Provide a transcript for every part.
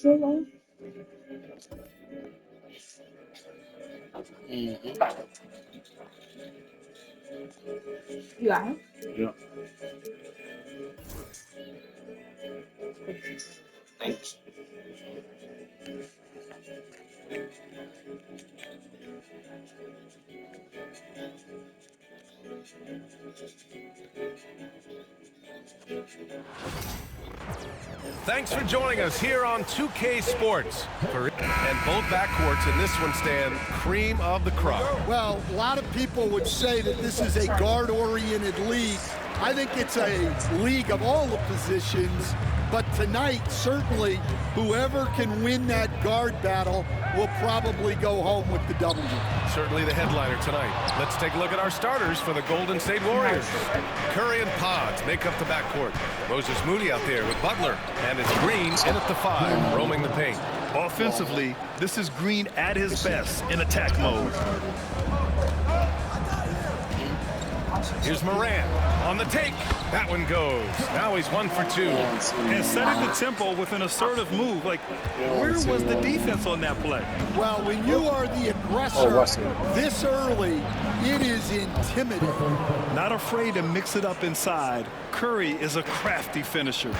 Mm-hmm. Yeah. Yeah. Thanks. Thanks for joining us here on 2K Sports. And both backcourts in this one stand cream of the crop. Well, a lot of people would say that this is a guard-oriented league. I think it's a league of all the positions, but tonight, certainly, whoever can win that guard battle will probably go home with the W. Certainly the headliner tonight. Let's take a look at our starters for the Golden State Warriors. Curry and Pods make up the backcourt. Moses Moody out there with Butler, and it's Green in at the 5, roaming the paint. Offensively, this is Green at his best in attack mode. Here's Morant on the take. That one goes. Now he's 1 for 2. And setting the tempo with an assertive move. Like, where was the defense on that play? Well, when you are the aggressor this early, it is intimidating. Not afraid to mix it up inside. Curry is a crafty finisher.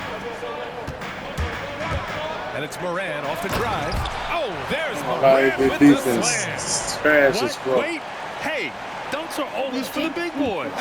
And it's Morant off the drive. Oh, there's Like Morant the with the defense. slam. It's trash as fuck. Wait, hey, dunks are always for the big boys.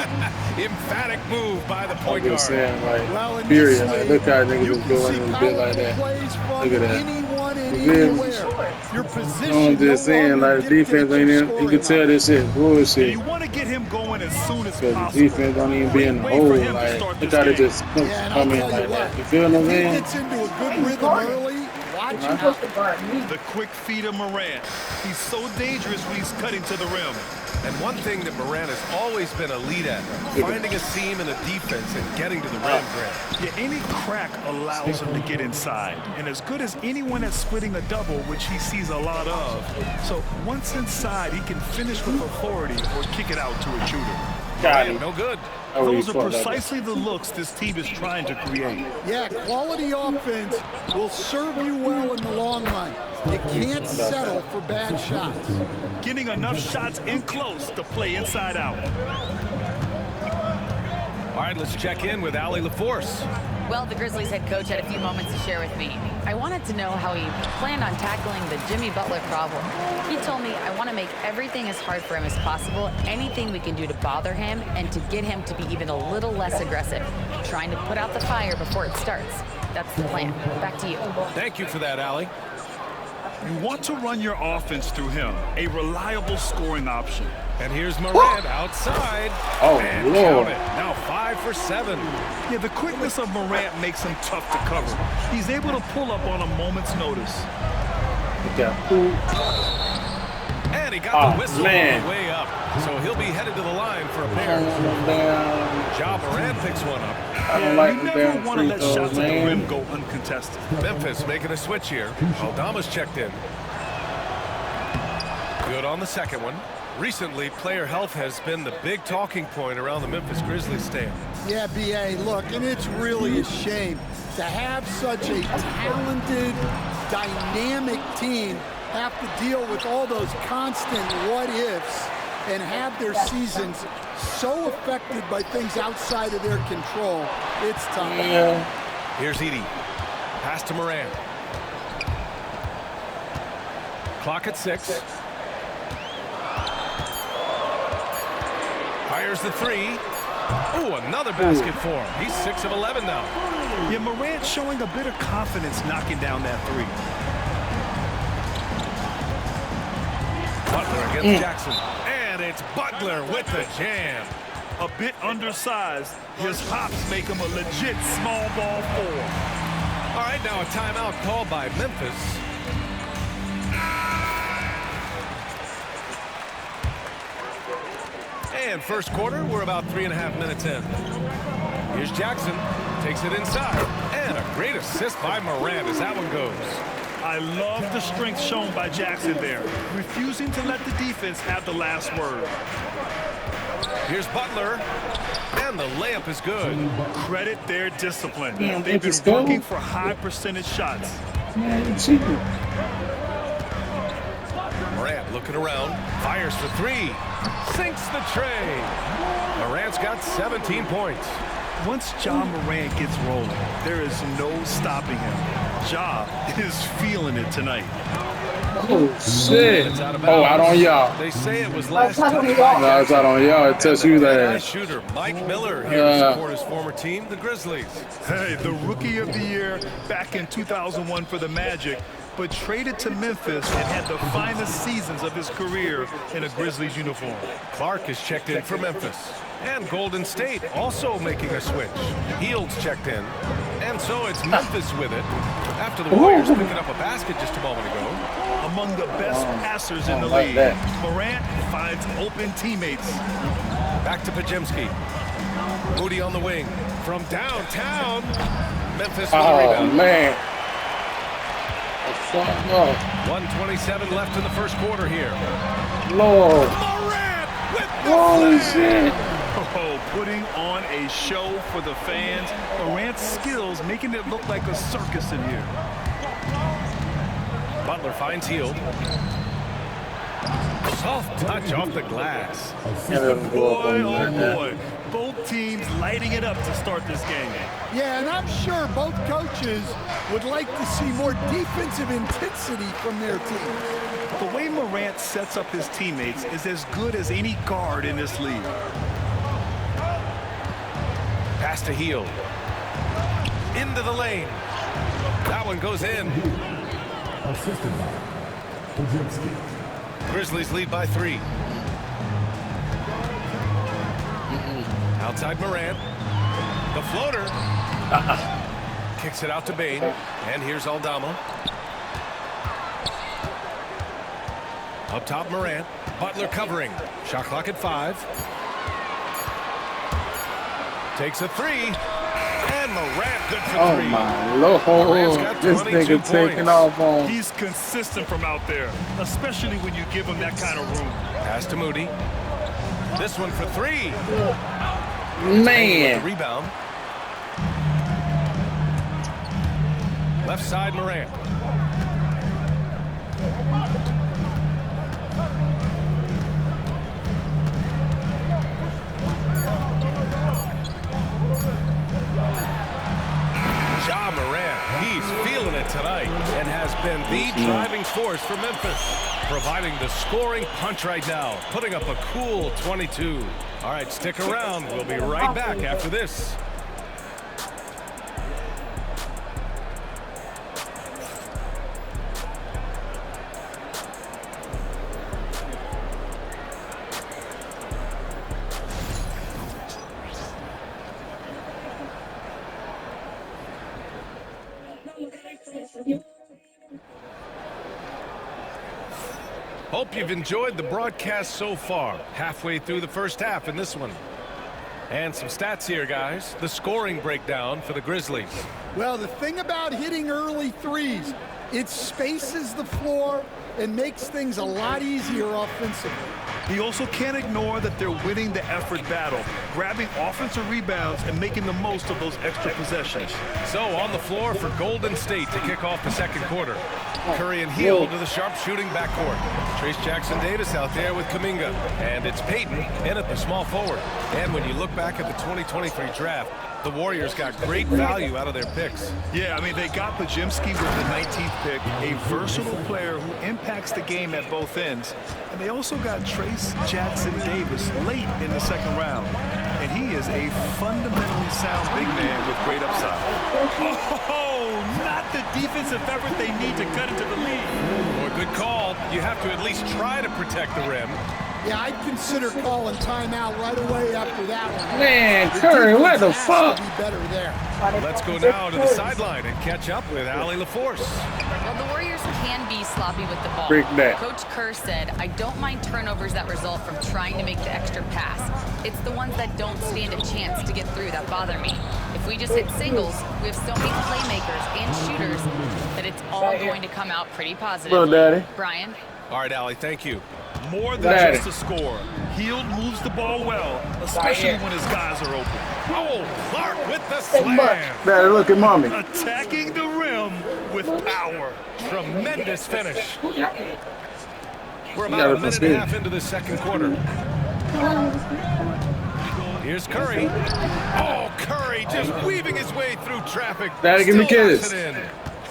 Emphatic move by the I'm point guard. just saying, like, Well, in period. this Like, league, look how niggas you is can doing see and bit like powerful that. plays from Look at that. anyone and You feel me? anywhere. Your position I'm just saying, like, the defense ain't in. You can tell this shit And bullshit. you want to get him going as soon as Because possible. the defense don't even be in the Wait for hole. him to Like, start look this how they game. just Yeah, and come I'll in tell like you that. what, You feel what I'm if he saying? gets into a good rhythm early, watch out. The quick feed of Morant. He's so dangerous when he's cutting to the rim. And one thing that Morant has always been a lead at, finding a seam in the defense and getting to the rim, Grant. Yeah, any crack allows him to get inside. And as good as anyone at splitting a double, which he sees a lot of. So once inside, he can finish with authority or kick it out to a shooter. Got him. No good. Oh, he Those are fucked up. precisely the looks this team is trying to create. Yeah, quality offense will serve you well in the long run. You can't settle for bad shots. Getting enough shots in close to play inside out. All right, let's check in with Allie LaForce. Well, the Grizzlies head coach had a few moments to share with me. I wanted to know how he planned on tackling the Jimmy Butler problem. He told me, I want to make everything as hard for him as possible, anything we can do to bother him and to get him to be even a little less aggressive, trying to put out the fire before it starts. That's the plan. Back to you. Thank you for that, Allie. You want to run your offense through him, a reliable scoring option. And here's Morant outside. Oh, and Lord. count it. Now 5 for 7. Yeah, the quickness of Morant makes him tough to cover. He's able to pull up on a moment's notice. Yeah. Ooh. And he got Oh, the whistle man. on the way up. So he'll be headed to the line for a pair. Damn. Ja Morant picks one up. I don't like You the never damn want to free let throws, shots at the rim man. go uncontested. Memphis making a switch here. Aldama's checked in. Good on the second one. Recently, player health has been the big talking point around the Memphis Grizzlies stand. Yeah, B.A., look, and it's really a shame to have such a talented, dynamic team have to deal with all those constant what-ifs and have their seasons so affected by things outside of their control. It's tough. Yeah. Here's Edie. Pass to Morant. Clock at 6. Fires the 3. Ooh, another basket for him. He's 6 of 11 now. Yeah, Morant showing a bit of confidence knocking down that three. Butler against Jackson. And it's Butler with the jam. A bit undersized, his hops make him a legit small ball four. All right, now a timeout called by Memphis. And first quarter, we're about 3.5 minutes in. Here's Jackson, takes it inside. And a great assist by Morant as that one goes. I love the strength shown by Jackson there, refusing to let the defense have the last word. Here's Butler, and the layup is good. Credit their discipline. Damn, They've been Memphis go. working for high percentage shots. Man, you cheating. Morant looking around, fires for three, sinks the tray. Morant's got 17 points. Once Ja Morant gets rolling, there is no stopping him. Ja is feeling it tonight. Oh, shit. It's out of Oh, bounds. out on y'all. They say it was last That's touched how we by walk. No, it's out on y'all. It touched you red-eye there. shooter Mike Miller here to support his former team, the Grizzlies. Hey, the Rookie of the Year back in 2001 for the Magic, but traded to Memphis and had the finest seasons of his career in a Grizzlies uniform. Clark is checked in for Memphis. And Golden State also making a switch. Hield's checked in. And so it's Memphis with it. After the Warriors picking up a basket just a moment ago. Among the best passers in the like league, that. Morant finds open teammates. Back to Pajemski. Moody on the wing. From downtown. Memphis with the Oh, rebound. man. Fuck up. 1:27 left in the first quarter here. Lord. Morant with the Holy slam. shit. Oh, putting on a show for the fans. Morant's skills making it look like a circus in here. Butler finds Hield. Soft touch off the glass. And it'll go up Boy, on oh that. boy. Both teams lighting it up to start this game. Yeah, and I'm sure both coaches would like to see more defensive intensity from their team. The way Morant sets up his teammates is as good as any guard in this league. Pass to Hield. Into the lane. That one goes in. Grizzlies lead by 3. Outside Morant. The floater. Kicks it out to Bane. And here's Aldama. Up top Morant. Butler covering. Shot clock at 5. Takes a 3. And Morant good for 3. Oh, my Lord. Morant's got This 22 nigga taking points. off on. He's consistent from out there, especially when you give him that kind of room. Pass to Moody. This one for 3. The Man. rebound. Left side Morant. Ja Morant, he's feeling it tonight and has been the driving force for Memphis, providing the scoring punch right now, putting up a cool 22. All right, stick around. We'll be right back after this. Hope you've enjoyed the broadcast so far. Halfway through the first half in this one. And some stats here, guys. The scoring breakdown for the Grizzlies. Well, the thing about hitting early threes, it spaces the floor and makes things a lot easier offensively. He also can't ignore that they're winning the effort battle, grabbing offensive rebounds and making the most of those extra possessions. So on the floor for Golden State to kick off the second quarter. Curry and Hield to the sharpshooting backcourt. Trace Jackson-Davis out there with Kuminga. And it's Payton in at the small forward. And when you look back at the 2023 draft, the Warriors got great value out of their picks. Yeah, I mean, they got Pajemski with the 19th pick, a versatile player who impacts the game at both ends. And they also got Trace Jackson-Davis late in the second round. And he is a fundamentally sound big man with great upside. Oh, not the defensive effort they need to cut into the lead. Or good call. You have to at least try to protect the rim. Yeah, I'd consider calling timeout right away after that one. Man, Curry, what the Defense fuck? has to be better there. Let's go now to the sideline and catch up with Allie LaForce. Well, the Warriors can be sloppy with the ball. Break that. Coach Kerr said, I don't mind turnovers that result from trying to make the extra pass. It's the ones that don't stand a chance to get through that bother me. If we just hit singles, we have so many playmakers and shooters that it's all going to come out pretty positive. Little daddy. Brian? All right, Allie, thank you. More than Daddy. just a score. Hield moves the ball well, especially when his guys are open. Oh, Clark with the slam. Daddy, look at mommy. Attacking the rim with power. Tremendous finish. We're Yeah, about a that's minute and good. a half into the second quarter. Here's Curry. Oh, Curry just weaving his way through traffic. Daddy, give me Still kiss. locks it in.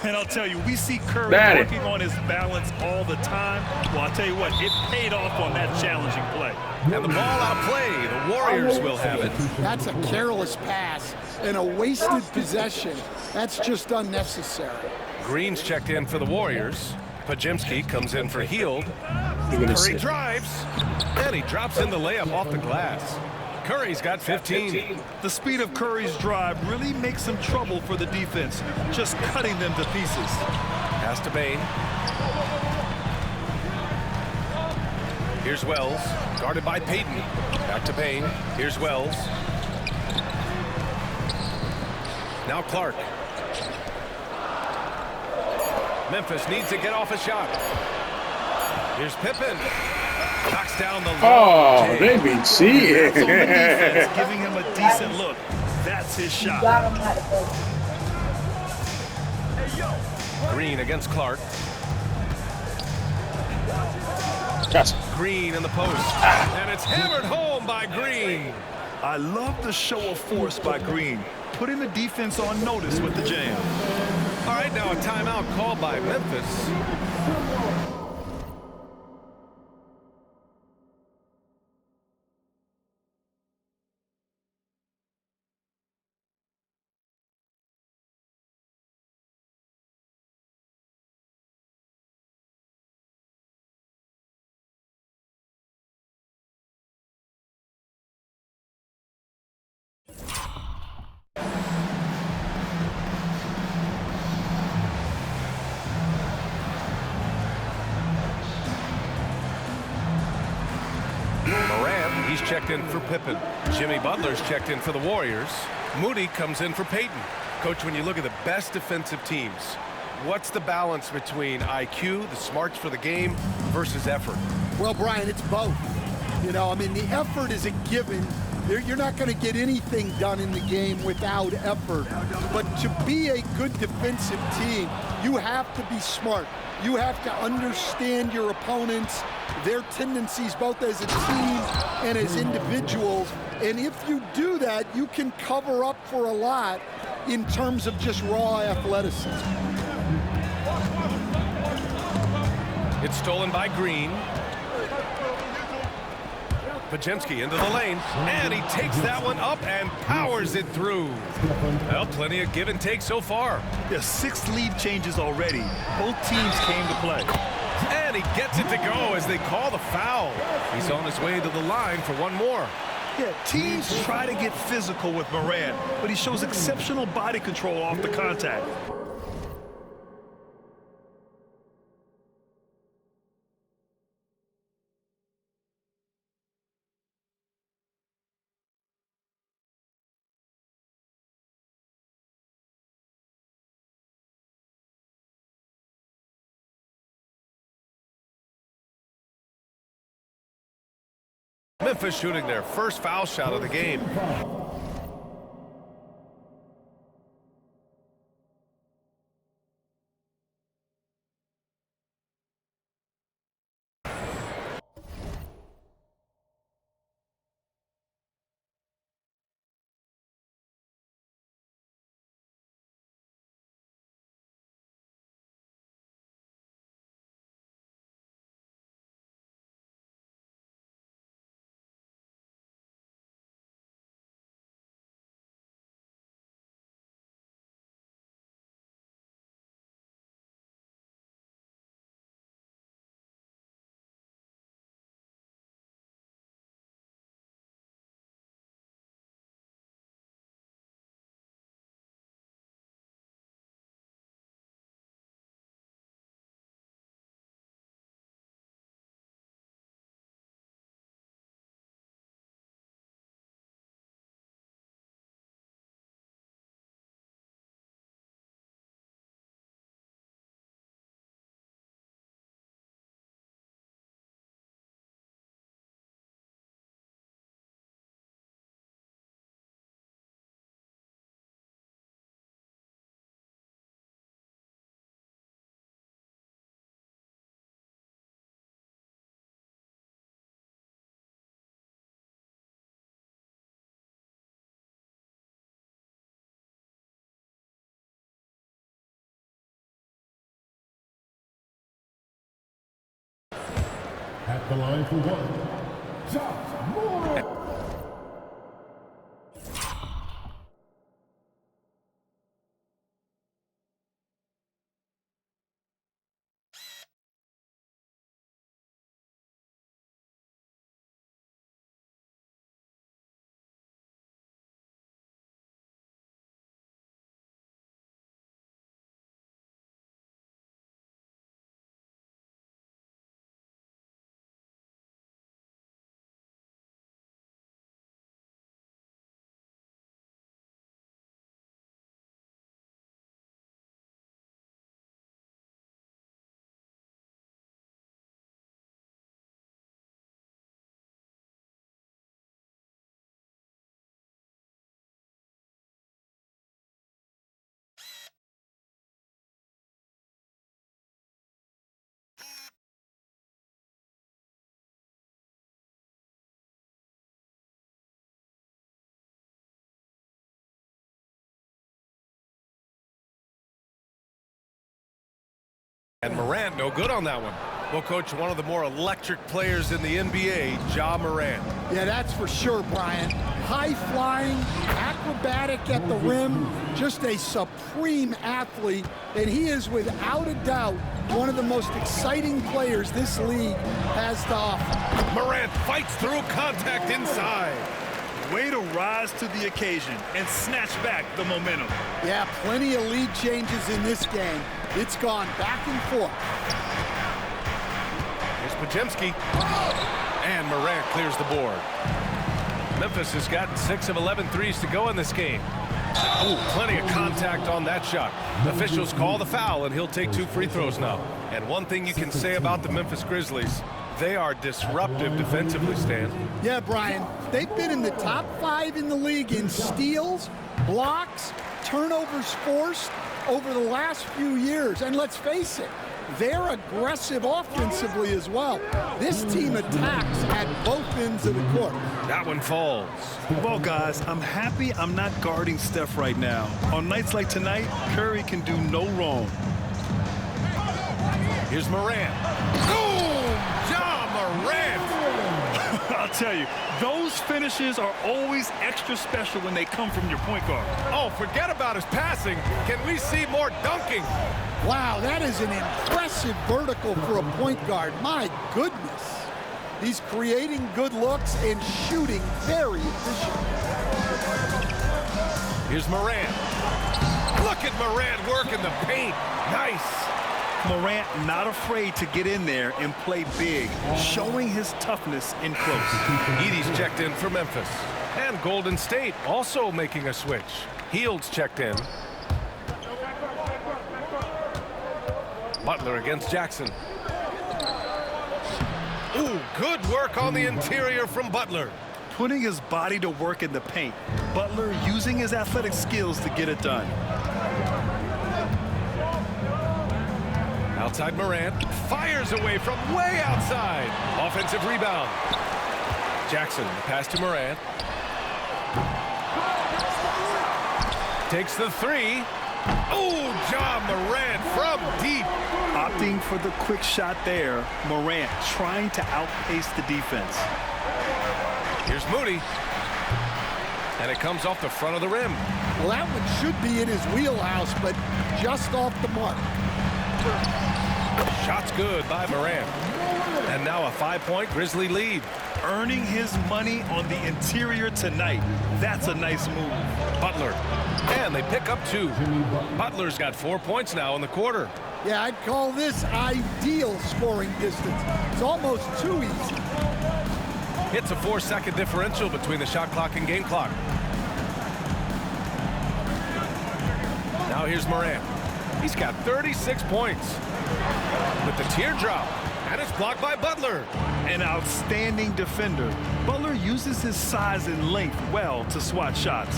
And I'll tell you, we see Curry Daddy. working on his balance all the time. Well, I'll tell you what, it paid off on that challenging play. And the ball out of play. The Warriors will have it. That's a careless pass and a wasted possession. That's just unnecessary. Green's checked in for the Warriors. Pajemski comes in for Hield. You're gonna Curry sit. drives. And he drops in the layup off the glass. Curry's got 15. The speed of Curry's drive really makes some trouble for the defense, just cutting them to pieces. Pass to Bain. Here's Wells, guarded by Payton. Back to Bain. Here's Wells. Now Clark. Memphis needs to get off a shot. Here's Pippen. Knocks down the Oh, long they James. be cheating. That's on the defense, giving him a decent look. That's his shot. Got him at it. Green against Clark. Gotcha. Green in the post. And it's hammered home by Green. I love the show of force by Green, putting the defense on notice with the jam. All right, now a timeout called by Memphis. Morant, he's checked in for Pippen. Jimmy Butler's checked in for the Warriors. Moody comes in for Payton. Coach, when you look at the best defensive teams, what's the balance between IQ, the smarts for the game, versus effort? Well, Brian, it's both. You know, I mean, the effort is a given. You're not going to get anything done in the game without effort. But to be a good defensive team, you have to be smart. You have to understand your opponents, their tendencies, both as a team and as individuals. And if you do that, you can cover up for a lot in terms of just raw athleticism. It's stolen by Green. Pajemski into the lane, and he takes that one up and powers it through. Well, plenty of give and take so far. There's 6 lead changes already. Both teams came to play. And he gets it to go as they call the foul. He's on his way to the line for one more. Yeah, teams try to get physical with Morant, but he shows exceptional body control off the contact. Memphis shooting their first foul shot of the game. At the line for one, Ja Morant. And Morant, no good on that one. Well, Coach, one of the more electric players in the NBA, Ja Morant. Yeah, that's for sure, Brian. High-flying, acrobatic at the rim, just a supreme athlete, and he is without a doubt one of the most exciting players this league has to offer. Morant fights through contact inside. Way to rise to the occasion and snatch back the momentum. Yeah, plenty of lead changes in this game. It's gone back and forth. Here's Podziemski. And Morant clears the board. Memphis has gotten 6 of 11 threes to go in this game. Ooh, plenty of contact on that shot. Officials call the foul, and he'll take 2 free throws now. And one thing you can say about the Memphis Grizzlies, they are disruptive defensively, Stan. Yeah, Brian, they've been in the top 5 in the league in steals, blocks, turnovers forced over the last few years. And let's face it, they're aggressive offensively as well. This team attacks at both ends of the court. That one falls. Well, guys, I'm happy I'm not guarding Steph right now. On nights like tonight, Curry can do no wrong. Here's Morant. Boom! Ja Morant! I'll tell you, those finishes are always extra special when they come from your point guard. Oh, forget about his passing. Can we see more dunking? Wow, that is an impressive vertical for a point guard. My goodness. He's creating good looks and shooting very efficient. Here's Morant. Look at Morant work in the paint. Nice. Morant not afraid to get in there and play big, showing his toughness in close. Edey's checked in for Memphis. And Golden State also making a switch. Hield's checked in. Butler against Jackson. Ooh, good work on the interior from Butler. Putting his body to work in the paint. Butler using his athletic skills to get it done. Outside Morant, fires away from way outside. Offensive rebound. Jackson, the pass to Morant. Takes the 3. Oh, Ja Morant from deep. Opting for the quick shot there. Morant trying to outpace the defense. Here's Moody. And it comes off the front of the rim. Well, that one should be in his wheelhouse, but just off the mark. Shot's good by Morant. And now a 5-point Grizzly lead. Earning his money on the interior tonight. That's a nice move. Butler. And they pick up 2. Butler's got 4 points now in the quarter. Yeah, I'd call this ideal scoring distance. It's almost too easy. It's a 4-second differential between the shot clock and game clock. Now here's Morant. He's got 36 points. With the teardrop. And it's blocked by Butler. An outstanding defender. Butler uses his size and length well to swat shots.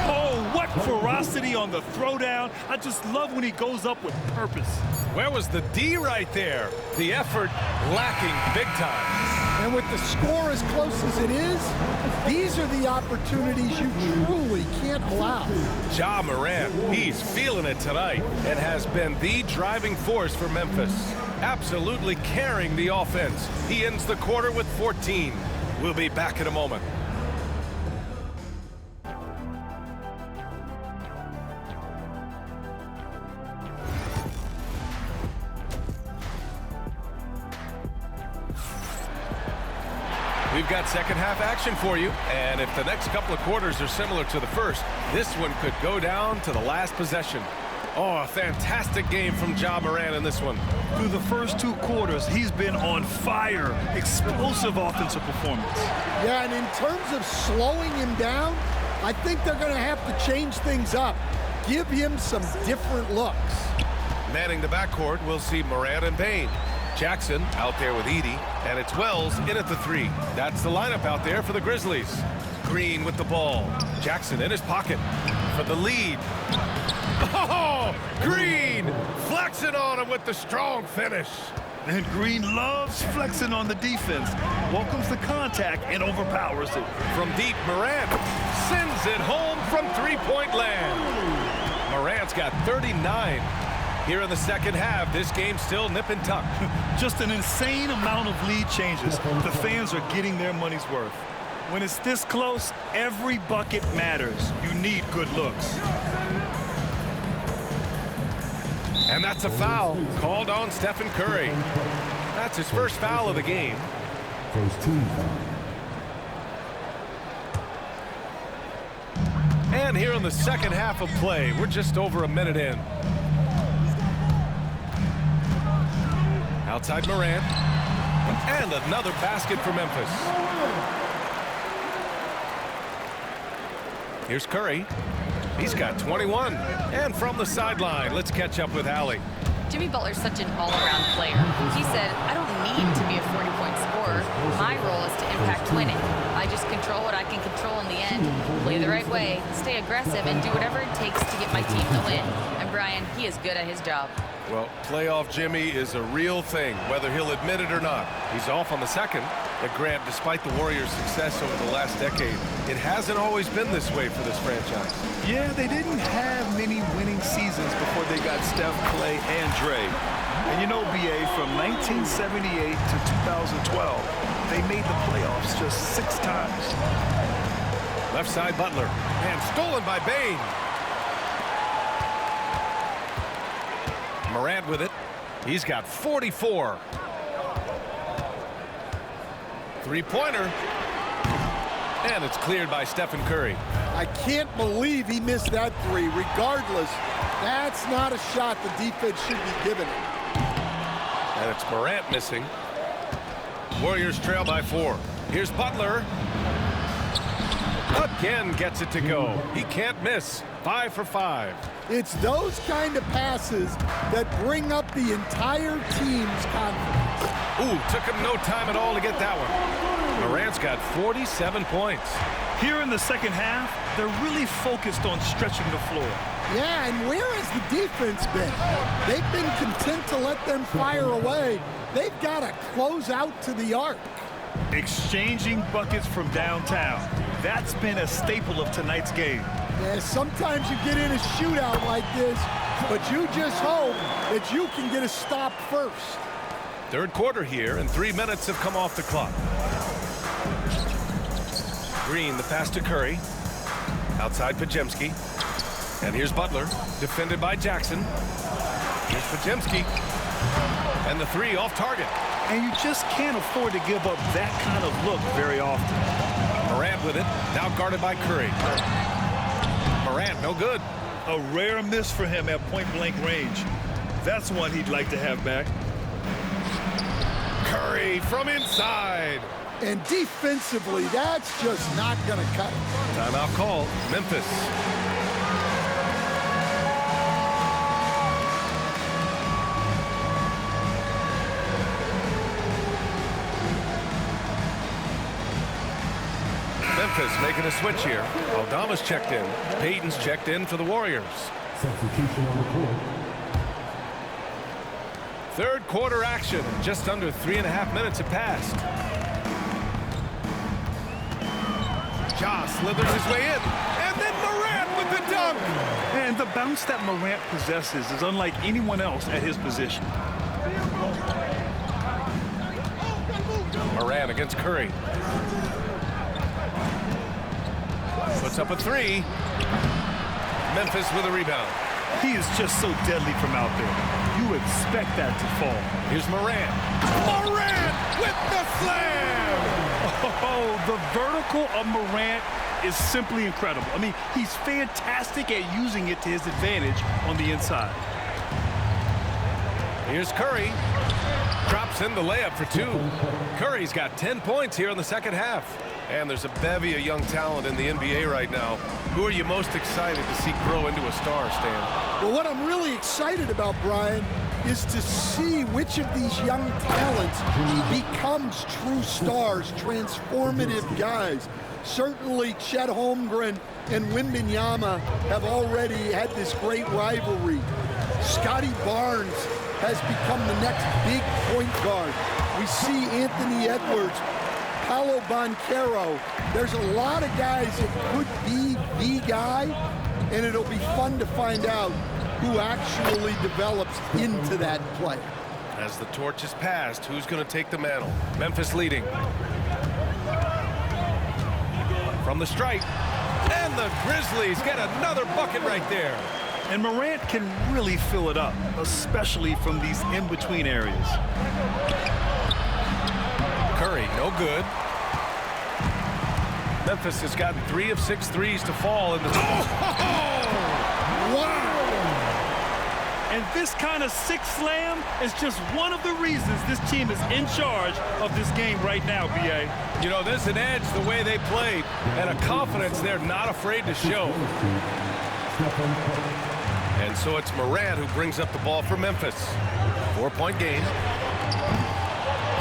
Oh, what ferocity on the throwdown. I just love when he goes up with purpose. Where was the D right there? The effort lacking big time. And with the score as close as it is, these are the opportunities you truly can't allow. Ja Morant, he's feeling it tonight and has been the driving force for Memphis. absolutely carrying the offense. He ends the quarter with 14. We'll be back in a moment. We've got second half action for you, and if the next couple of quarters are similar to the first, this one could go down to the last possession. Oh, a fantastic game from Ja Morant in this one. Through the first 2 quarters, he's been on fire. Explosive offensive performance. Yeah, and in terms of slowing him down, I think they're going to have to change things up. Give him some different looks. Manning the backcourt, we'll see Morant and Bane. Jackson out there with Edey, and it's Wells in at the 3. That's the lineup out there for the Grizzlies. Green with the ball. Jackson in his pocket for the lead. Oh, Green flexing on him with the strong finish. And Green loves flexing on the defense. Welcomes the contact and overpowers it. From deep, Morant sends it home from three-point land. Morant's got 39. Here in the second half, this game's still nip and tuck. Just an insane amount of lead changes. The fans are getting their money's worth. When it's this close, every bucket matters. You need good looks. And that's a foul called on Stephen Curry. That's his first foul of the game. First team foul. And here in the second half of play, we're just over a minute in. Outside Morant. And another basket for Memphis. Here's Curry. He's got 21. And from the sideline, let's catch up with Allie. Jimmy Butler's such an all-around player. He said, I don't need to be a 40-point scorer. My role is to impact winning. I just control what I can control in the end, play the right way, stay aggressive, and do whatever it takes to get my team to win. And Brian, he is good at his job. Well, playoff Jimmy is a real thing, whether he'll admit it or not. He's off on the second. But Grant, despite the Warriors' success over the last decade, it hasn't always been this way for this franchise. Yeah, they didn't have many winning seasons before they got Steph, Clay, and Dre. And you know, BA, from 1978 to 2012, they made the playoffs just 6 times. Left side Butler, and stolen by Bane. Morant with it. He's got 44. Three-pointer. And it's cleared by Stephen Curry. I can't believe he missed that 3. Regardless, that's not a shot the defense should be giving him. And it's Morant missing. Warriors trail by 4. Here's Butler. Again gets it to go. He can't miss. 5 for 5. It's those kind of passes that bring up the entire team's confidence. Ooh, took him no time at all to get that one. Morant's got 47 points. Here in the second half, they're really focused on stretching the floor. Yeah, and where has the defense been? They've been content to let them fire away. They've got to close out to the arc. Exchanging buckets from downtown. That's been a staple of tonight's game. Yeah, sometimes you get in a shootout like this, but you just hope that you can get a stop first. Third quarter here, and 3 minutes have come off the clock. Green, the pass to Curry. Outside Podziemski. And here's Butler, defended by Jackson. Here's Podziemski. And the 3 off target. And you just can't afford to give up that kind of look very often. Morant with it, now guarded by Curry. Morant, no good. A rare miss for him at point-blank range. That's one he'd like to have back. Curry from inside. And defensively, that's just not going to cut it. Timeout call, Memphis. Memphis making a switch here. Aldama's checked in. Payton's checked in for the Warriors. Substitution on the court. Third quarter action. Just under 3.5 minutes have passed. Ja slithers his way in. And then Morant with the dunk. And the bounce that Morant possesses is unlike anyone else at his position. Morant against Curry. Puts up a three. Memphis with a rebound. He is just so deadly from out there. You expect that to fall. Here's Morant. Morant with the slam! Oh, the vertical of Morant is simply incredible. I mean, he's fantastic at using it to his advantage on the inside. Here's Curry. Drops in the layup for two. Curry's got 10 points here in the second half. And there's a bevy of young talent in the NBA right now. Who are you most excited to see grow into a star, Stan? Well, what I'm really excited about, Brian, is to see which of these young talents becomes true stars, transformative guys. Certainly, Chet Holmgren and Wembanyama have already had this great rivalry. Scotty Barnes has become the next big point guard. We see Anthony Edwards, Paolo Banchero. There's a lot of guys that could be the guy, and it'll be fun to find out who actually develops into that play. As the torch is passed, who's going to take the mantle? Memphis leading. From the stripe. And the Grizzlies get another bucket right there. And Morant can really fill it up, especially from these in-between areas. Curry, no good. Memphis has gotten 3 of 6 threes to fall in the... Wow! And this kind of sixth slam is just one of the reasons this team is in charge of this game right now, B.A. You know, there's an edge the way they played and a confidence they're not afraid to show. And so it's Morant who brings up the ball for Memphis. 4-point game.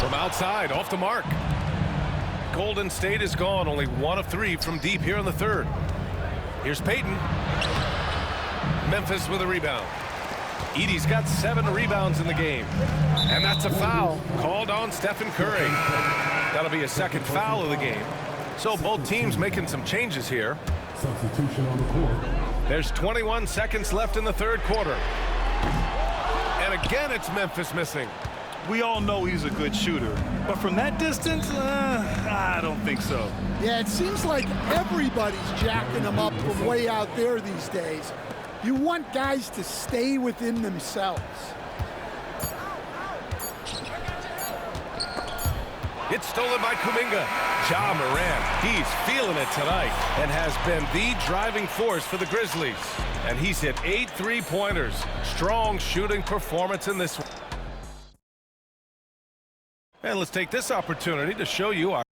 From outside, off the mark. Golden State is gone, only 1 of 3 from deep here in the third. Here's Payton. Memphis with a rebound. Edey's got 7 rebounds in the game. And that's a foul called on Stephen Curry. That'll be a second foul of the game. So both teams making some changes here. Substitution on the court. There's 21 seconds left in the third quarter. And again, it's Memphis missing. We all know he's a good shooter, but from that distance, I don't think so. Yeah, it seems like everybody's jacking him up from way out there these days. You want guys to stay within themselves. It's stolen by Kuminga. Ja Morant, he's feeling it tonight and has been the driving force for the Grizzlies. And he's hit 8 3-pointers. Strong shooting performance in this one. And let's take this opportunity to show you our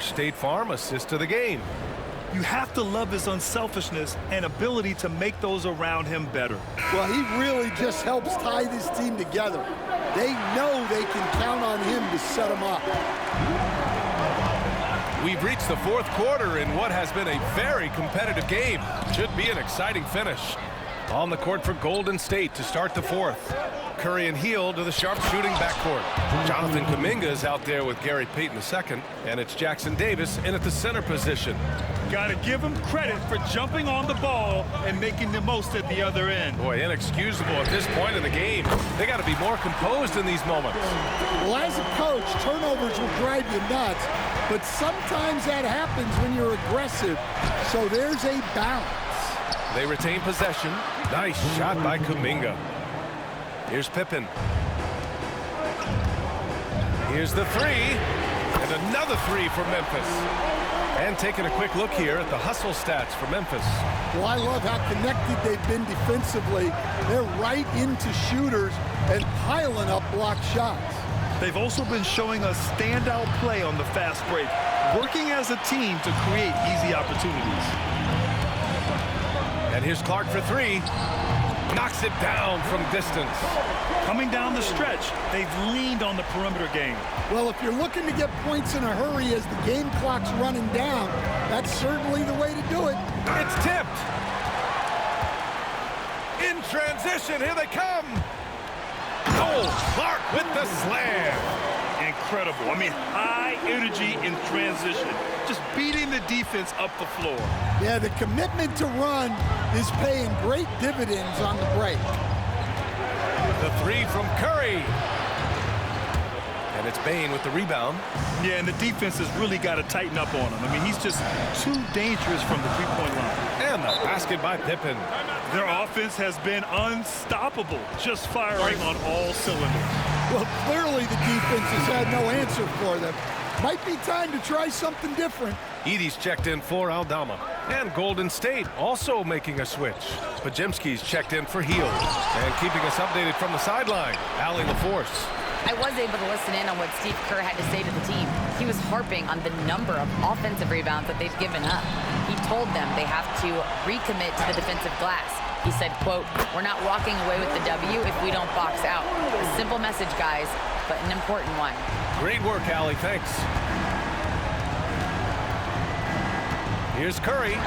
State Farm assist to the game. You have to love his unselfishness and ability to make those around him better. Well, he really just helps tie this team together. They know they can count on him to set them up. We've reached the fourth quarter in what has been a very competitive game. Should be an exciting finish. On the court for Golden State to start the fourth. Curry and Hield to the sharp-shooting backcourt. Jonathan Kuminga is out there with Gary Payton II, and it's Jackson Davis in at the center position. Got to give him credit for jumping on the ball and making the most at the other end. Boy, inexcusable at this point in the game. They got to be more composed in these moments. Well, as a coach, turnovers will drive you nuts, but sometimes that happens when you're aggressive. So there's a balance. They retain possession. Nice shot by Kuminga. Here's Pippen. Here's the three. And another three for Memphis. And taking a quick look here at the hustle stats for Memphis. Well, I love how connected they've been defensively. They're right into shooters and piling up block shots. They've also been showing us standout play on the fast break, working as a team to create easy opportunities. And here's Clark for three. Knocks it down from distance. Coming down the stretch, they've leaned on the perimeter game. Well, if you're looking to get points in a hurry as the game clock's running down, that's certainly the way to do it. It's tipped. In transition, here they come. Oh, Clark with the slam. Incredible. I mean, high energy in transition. Just beating the defense up the floor. Yeah, the commitment to run is paying great dividends on the break. The three from Curry. And it's Bane with the rebound. Yeah, and the defense has really got to tighten up on him. I mean, he's just too dangerous from the three-point line. And the basket by Pippen. Their offense has been unstoppable, just firing on all cylinders. Well, clearly the defense has had no answer for them. Might be time to try something different. Edey's checked in for Aldama. And Golden State also making a switch. Pajemski's checked in for Hield. And keeping us updated from the sideline, Allie LaForce. I was able to listen in on what Steve Kerr had to say to the team. He was harping on the number of offensive rebounds that they've given up. He told them they have to recommit to the defensive glass. He said, quote, "We're not walking away with the W if we don't box out." A simple message, guys, but an important one. Great work, Allie. Thanks. Here's Curry.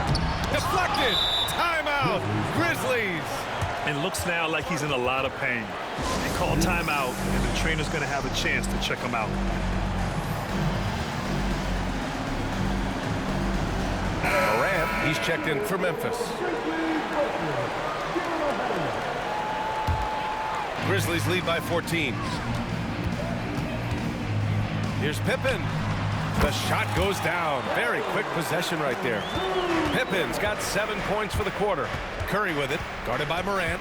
Deflected. Timeout. Grizzlies. It looks now like he's in a lot of pain. They call timeout, and the trainer's going to have a chance to check him out. Morant, he's checked in for Memphis. Grizzlies lead by 14. Here's Pippen. The shot goes down. Very quick possession right there. Pippen's got 7 points for the quarter. Curry with it, guarded by Morant.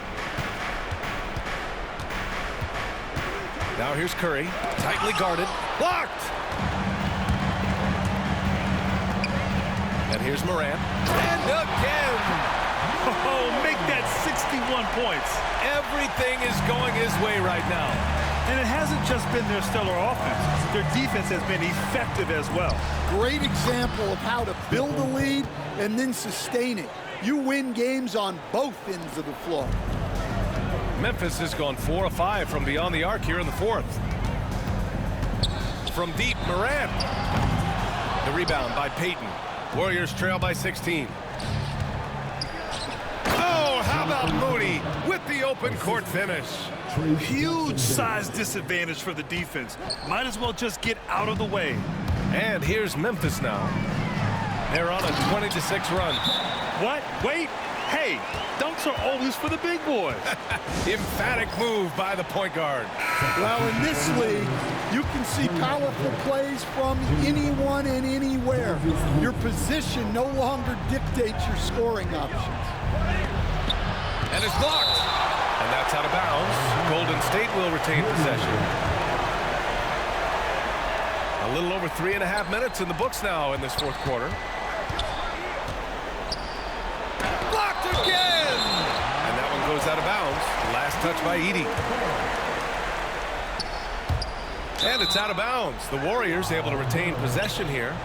Now here's Curry, tightly guarded, blocked! And here's Morant, and again! Oh, make that 61 points. Everything is going his way right now. And it hasn't just been their stellar offense. Their defense has been effective as well. Great example of how to build a lead and then sustain it. You win games on both ends of the floor. Memphis has gone 4 of 5 from beyond the arc here in the fourth. From deep, Morant. The rebound by Payton. Warriors trail by 16. Oh, how about Moody with the open court finish? Huge size disadvantage for the defense. Might as well just get out of the way. And here's Memphis now. They're on a 20-6 run. What? Wait. Hey, dunks are always for the big boys. Emphatic move by the point guard. Well, in this league, you can see powerful plays from anyone and anywhere. Your position no longer dictates your scoring options. And it's blocked. And that's out of bounds. Golden State will retain possession. A little over 3.5 minutes in the books now in this fourth quarter. Blocked again! And that one goes out of bounds. Last touch by Edey. And it's out of bounds. The Warriors able to retain possession here.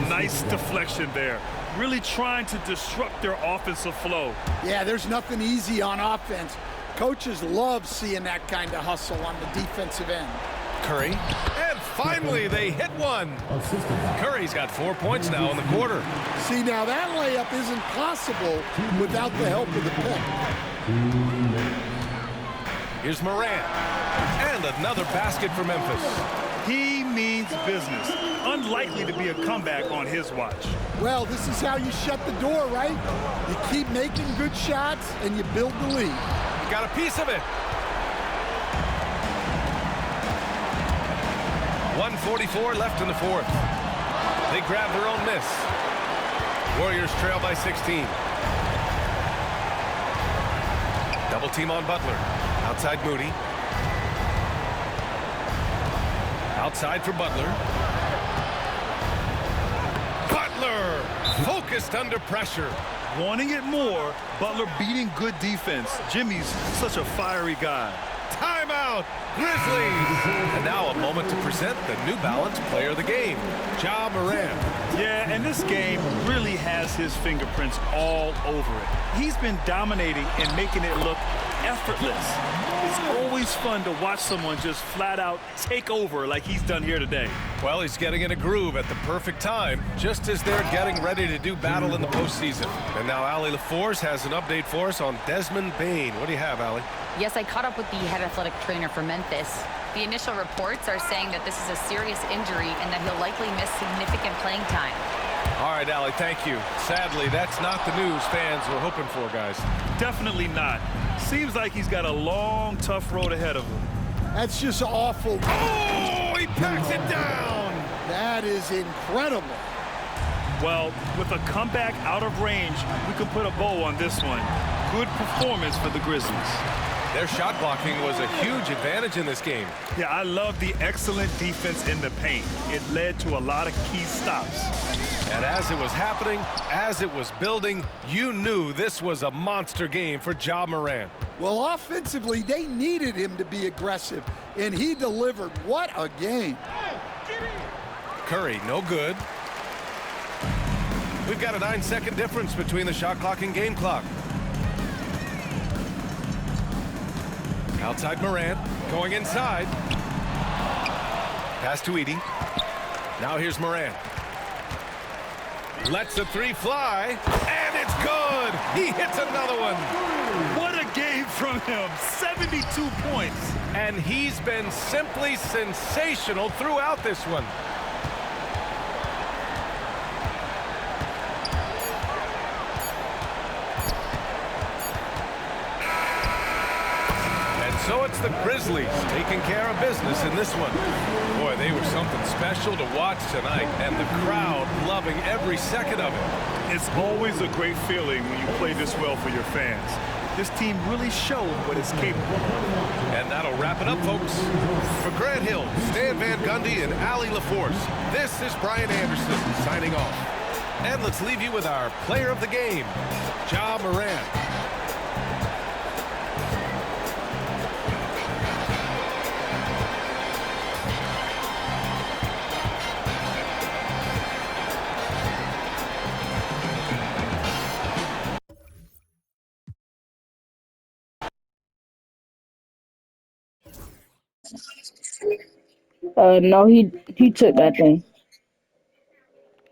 Nice deflection there. Really trying to disrupt their offensive flow. Yeah, there's nothing easy on offense. Coaches love seeing that kind of hustle on the defensive end. Curry. And finally, they hit one. Curry's got 4 points now in the quarter. See, now that layup isn't possible without the help of the pick. Here's Morant. And another basket for Memphis. He means business. Unlikely to be a comeback on his watch. Well, this is how you shut the door, right? You keep making good shots and you build the lead. Got a piece of it. 1:44 left in the fourth. They grab their own miss. Warriors trail by 16. Double team on Butler. Outside Moody. Outside for Butler. Butler focused under pressure. Wanting it more, Butler beating good defense. Jimmy's such a fiery guy. Time Timeout, Grizzlies. And now a moment to present the New Balance Player of the Game, Ja Morant. Yeah, and this game really has his fingerprints all over it. He's been dominating and making it look effortless. It's always fun to watch someone just flat out take over like he's done here today. Well, he's getting in a groove at the perfect time, just as they're getting ready to do battle in the postseason. And now Allie LaForce has an update for us on Desmond Bane. What do you have, Allie? Yes, I caught up with the head athletic trainer for Memphis. The initial reports are saying that this is a serious injury and that he'll likely miss significant playing time. All right, Allie, thank you. Sadly, that's not the news fans were hoping for, guys. Definitely not. Seems like he's got a long, tough road ahead of him. That's just awful. Oh, he packs it down. That is incredible. Well, with a comeback out of range, we can put a bow on this one. Good performance for the Grizzlies. Their shot blocking was a huge advantage in this game. Yeah, I love the excellent defense in the paint. It led to a lot of key stops. And as it was happening, as it was building, you knew this was a monster game for Ja Morant. Well, offensively, they needed him to be aggressive, and he delivered. What a game. Curry, no good. We've got a 9-second difference between the shot clock and game clock. Outside Morant, going inside. Pass to Edey. Now here's Morant. Lets the three fly, and it's good! He hits another one! What a game from him! 72 points! And he's been simply sensational throughout this one. So it's the Grizzlies taking care of business in this one. Boy, they were something special to watch tonight, and the crowd loving every second of it. It's always a great feeling when you play this well for your fans. This team really showed what it's capable of. And that'll wrap it up, folks. For Grant Hill, Stan Van Gundy, and Allie LaForce, this is Brian Anderson signing off. And let's leave you with our player of the game, Ja Morant. No, he took that thing.